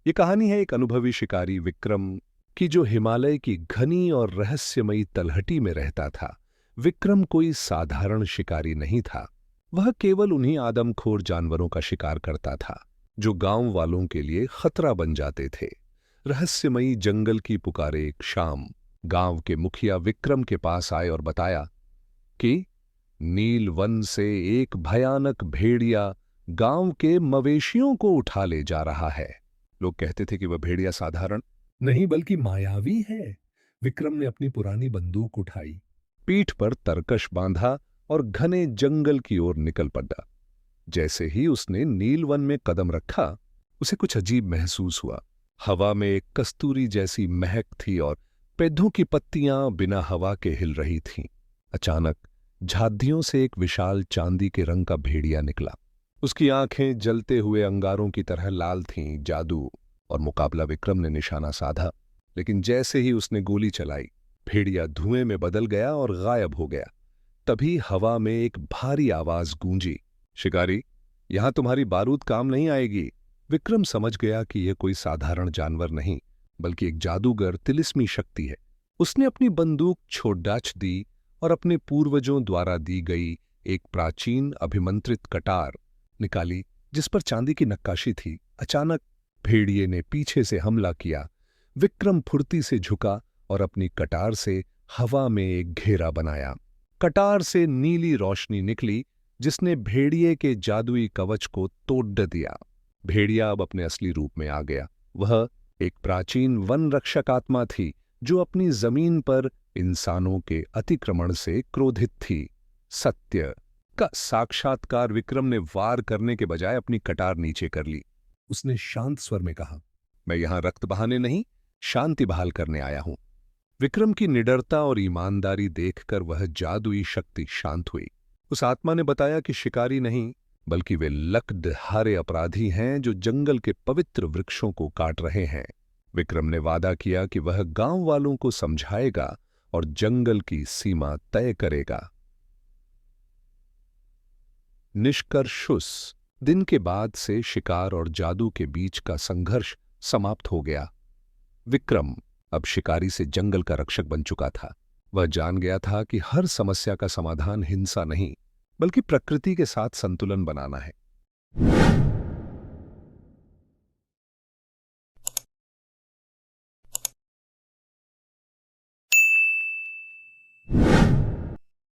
ये कहानी है एक अनुभवी शिकारी विक्रम की, जो हिमालय की घनी और रहस्यमयी तलहटी में रहता था। विक्रम कोई साधारण शिकारी नहीं था। वह केवल उन्हीं आदमखोर जानवरों का शिकार करता था जो गांव वालों के लिए खतरा बन जाते थे। रहस्यमयी जंगल की पुकारे एक शाम गांव के मुखिया विक्रम के पास आए और बताया कि नील वन से एक भयानक भेड़िया गांव के मवेशियों को उठा ले जा रहा है। लोग कहते थे कि वह भेड़िया साधारण नहीं बल्कि मायावी है। विक्रम ने अपनी पुरानी बंदूक उठाई, पीठ पर तरकश बांधा और घने जंगल की ओर निकल पड़ा। जैसे ही उसने नीलवन में कदम रखा, उसे कुछ अजीब महसूस हुआ। हवा में एक कस्तूरी जैसी महक थी और पेड़ों की पत्तियां बिना हवा के हिल रही थीं। अचानक झादियों से एक विशाल चांदी के रंग का भेड़िया निकला। उसकी आंखें जलते हुए अंगारों की तरह लाल थीं। जादू और मुकाबला। विक्रम ने निशाना साधा, लेकिन जैसे ही उसने गोली चलाई, भेड़िया धुएं में बदल गया और गायब हो गया। तभी हवा में एक भारी आवाज गूंजी, शिकारी, यहां तुम्हारी बारूद काम नहीं आएगी। विक्रम समझ गया कि यह कोई साधारण जानवर नहीं, बल्कि एक जादूगर तिलिस्मी शक्ति है। उसने अपनी बंदूक छोड़ाच दी और अपने पूर्वजों द्वारा दी गई एक प्राचीन अभिमंत्रित कटार निकाली, जिस पर चांदी की नक्काशी थी। अचानक भेड़िए ने पीछे से हमला किया। विक्रम फुर्ती से झुका और अपनी कटार से हवा में एक घेरा बनाया। कटार से नीली रोशनी निकली, जिसने भेड़िए के जादुई कवच को तोड़ दिया। भेड़िया अब अपने असली रूप में आ गया। वह एक प्राचीन वन रक्षक आत्मा थी, जो अपनी जमीन पर इंसानों के अतिक्रमण से क्रोधित थी। सत्य का साक्षात्कार। विक्रम ने वार करने के बजाय अपनी कटार नीचे कर ली। उसने शांत स्वर में कहा, मैं यहां रक्त बहाने नहीं, शांति बहाल करने आया हूं। विक्रम की निडरता और ईमानदारी देखकर वह जादुई शक्ति शांत हुई। उस आत्मा ने बताया कि शिकारी नहीं, बल्कि वे लकड़हारे अपराधी हैं जो जंगल के पवित्र वृक्षों को काट रहे हैं। विक्रम ने वादा किया कि वह गांव वालों को समझाएगा और जंगल की सीमा तय करेगा। निष्कर्षुस, दिन के बाद से शिकार और जादू के बीच का संघर्ष समाप्त हो गया। विक्रम अब शिकारी से जंगल का रक्षक बन चुका था। वह जान गया था कि हर समस्या का समाधान हिंसा नहीं, बल्कि प्रकृति के साथ संतुलन बनाना है।